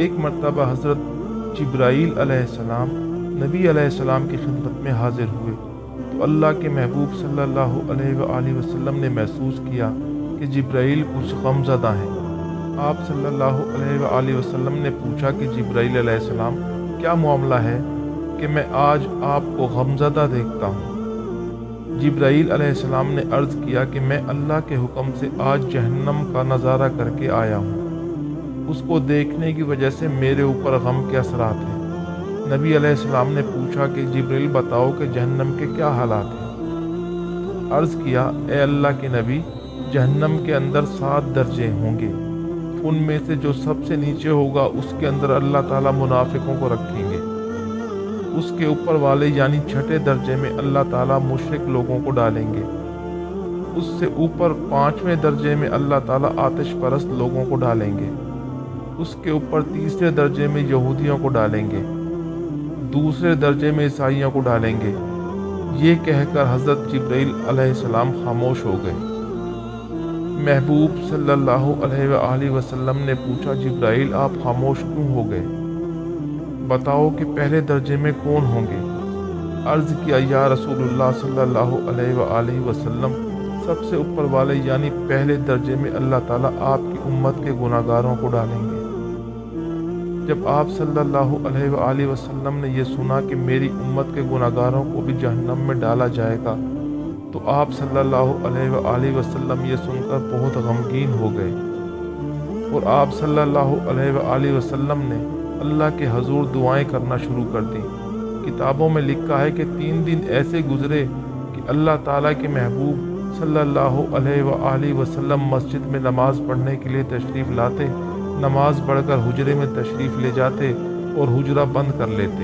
ایک مرتبہ حضرت جبرائیل علیہ السلام نبی علیہ السلام کی خدمت میں حاضر ہوئے تو اللہ کے محبوب صلی اللہ علیہ وآلہ وسلم نے محسوس کیا کہ جبرائیل کچھ غم زدہ ہیں۔ آپ صلی اللہ علیہ وآلہ وسلم نے پوچھا کہ جبرائیل علیہ السلام کیا معاملہ ہے کہ میں آج آپ کو غمزدہ دیکھتا ہوں؟ جبرائیل علیہ السلام نے عرض کیا کہ میں اللہ کے حکم سے آج جہنم کا نظارہ کر کے آیا ہوں، اس کو دیکھنے کی وجہ سے میرے اوپر غم کے اثرات ہیں۔ نبی علیہ السلام نے پوچھا کہ جبرائیل بتاؤ کہ جہنم کے کیا حالات ہیں؟ عرض کیا اے اللہ کے نبی، جہنم کے اندر 7 درجے ہوں گے، ان میں سے جو سب سے نیچے ہوگا اس کے اندر اللہ تعالیٰ منافقوں کو رکھیں گے۔ اس کے اوپر والے یعنی 6 درجے میں اللہ تعالیٰ مشرک لوگوں کو ڈالیں گے۔ اس سے اوپر 5ویں درجے میں اللہ تعالیٰ آتش پرست لوگوں کو ڈالیں گے۔ اس کے اوپر 3 درجے میں یہودیوں کو ڈالیں گے، 2 درجے میں عیسائیوں کو ڈالیں گے۔ یہ کہہ کر حضرت جبرائیل علیہ السلام خاموش ہو گئے۔ محبوب صلی اللہ علیہ وآلہ وسلم نے پوچھا جبرائیل آپ خاموش کیوں ہو گئے؟ بتاؤ کہ پہلے درجے میں کون ہوں گے؟ عرض کیا یا رسول اللہ صلی اللہ علیہ وآلہ وسلم، سب سے اوپر والے یعنی پہلے درجے میں اللہ تعالیٰ آپ کی امت کے گناہ گاروں کو ڈالیں گے۔ جب آپ صلی اللہ علیہ وآلہ وسلم نے یہ سنا کہ میری امت کے گناہ گاروں کو بھی جہنم میں ڈالا جائے گا تو آپ صلی اللہ علیہ وآلہ وسلم یہ سن کر بہت غمگین ہو گئے، اور آپ صلی اللہ علیہ وآلہ وسلم نے اللہ کے حضور دعائیں کرنا شروع کر دی۔ کتابوں میں لکھا ہے کہ 3 دن ایسے گزرے کہ اللہ تعالیٰ کے محبوب صلی اللہ علیہ وآلہ وسلم مسجد میں نماز پڑھنے کے لیے تشریف لاتے، نماز پڑھ کر حجرے میں تشریف لے جاتے اور حجرہ بند کر لیتے۔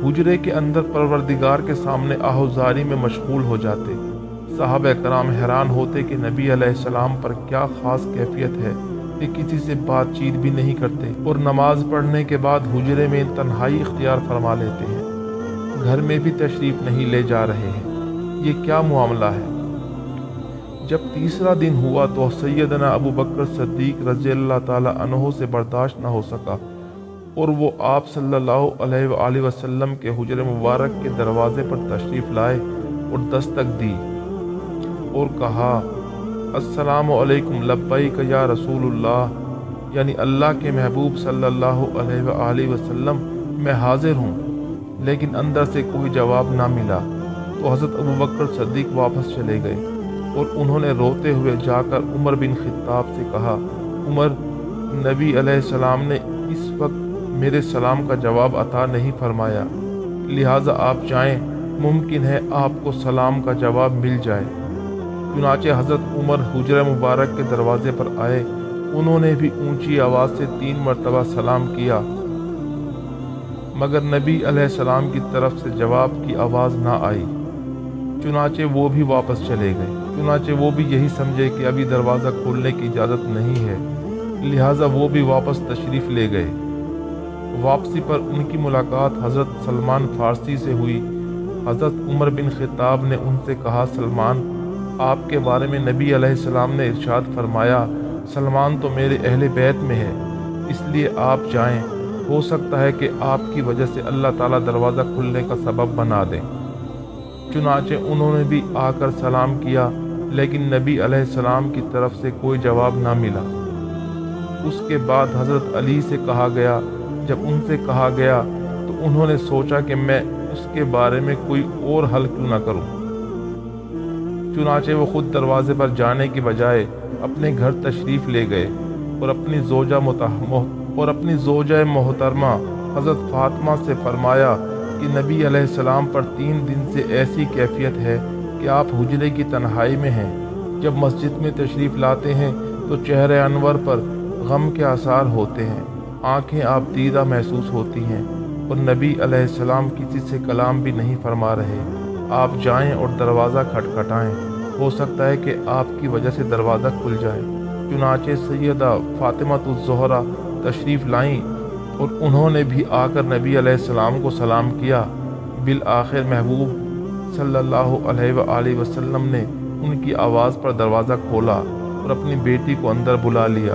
حجرے کے اندر پروردگار کے سامنے آہوزاری میں مشغول ہو جاتے۔ صحابہ کرام حیران ہوتے کہ نبی علیہ السلام پر کیا خاص کیفیت ہے کہ کسی سے بات چیت بھی نہیں کرتے اور نماز پڑھنے کے بعد حجرے میں تنہائی اختیار فرما لیتے ہیں، گھر میں بھی تشریف نہیں لے جا رہے ہیں، یہ کیا معاملہ ہے؟ جب تیسرا دن ہوا تو سیدنا ابو بکر صدیق رضی اللہ تعالی عنہ سے برداشت نہ ہو سکا اور وہ آپ صلی اللہ علیہ وآلہ وسلم کے حجر مبارک کے دروازے پر تشریف لائے اور دستک دی اور کہا السلام علیکم لبیک یا رسول اللہ، یعنی اللہ کے محبوب صلی اللہ علیہ وآلہ وسلم میں حاضر ہوں، لیکن اندر سے کوئی جواب نہ ملا تو حضرت ابو بکر صدیق واپس چلے گئے اور انہوں نے روتے ہوئے جا کر عمر بن خطاب سے کہا عمر، نبی علیہ السلام نے اس وقت میرے سلام کا جواب عطا نہیں فرمایا، لہٰذا آپ جائیں، ممکن ہے آپ کو سلام کا جواب مل جائے۔ چنانچہ حضرت عمر حجرہ مبارک کے دروازے پر آئے، انہوں نے بھی اونچی آواز سے 3 مرتبہ سلام کیا مگر نبی علیہ السلام کی طرف سے جواب کی آواز نہ آئی۔ چنانچہ وہ بھی واپس چلے گئے۔ چنانچہ وہ بھی یہی سمجھے کہ ابھی دروازہ کھولنے کی اجازت نہیں ہے، لہٰذا وہ بھی واپس تشریف لے گئے۔ واپسی پر ان کی ملاقات حضرت سلمان فارسی سے ہوئی۔ حضرت عمر بن خطاب نے ان سے کہا سلمان، آپ کے بارے میں نبی علیہ السلام نے ارشاد فرمایا سلمان تو میرے اہل بیت میں ہے، اس لیے آپ جائیں، ہو سکتا ہے کہ آپ کی وجہ سے اللہ تعالیٰ دروازہ کھلنے کا سبب بنا دیں۔ چنانچہ انہوں نے بھی آ کر سلام کیا، لیکن نبی علیہ السلام کی طرف سے کوئی جواب نہ ملا۔ اس کے بعد حضرت علی سے کہا گیا۔ جب ان سے کہا گیا تو انہوں نے سوچا کہ میں اس کے بارے میں کوئی اور حل کیوں نہ کروں۔ چنانچہ وہ خود دروازے پر جانے کی بجائے اپنے گھر تشریف لے گئے اور اپنی زوجہ محترمہ حضرت فاطمہ سے فرمایا کہ نبی علیہ السلام پر 3 دن سے ایسی کیفیت ہے کہ آپ حجرے کی تنہائی میں ہیں، جب مسجد میں تشریف لاتے ہیں تو چہرے انور پر غم کے آثار ہوتے ہیں، آنکھیں آپ دیدہ محسوس ہوتی ہیں اور نبی علیہ السلام کسی سے کلام بھی نہیں فرما رہے، آپ جائیں اور دروازہ کھٹکھٹائیں، ہو سکتا ہے کہ آپ کی وجہ سے دروازہ کھل جائے۔ چنانچہ سیدہ فاطمہ الزہرا تشریف لائیں اور انہوں نے بھی آ کر نبی علیہ السلام کو سلام کیا۔ بالآخر محبوب صلی اللہ علیہ وآلہ وسلم نے ان کی آواز پر دروازہ کھولا اور اپنی بیٹی کو اندر بلا لیا۔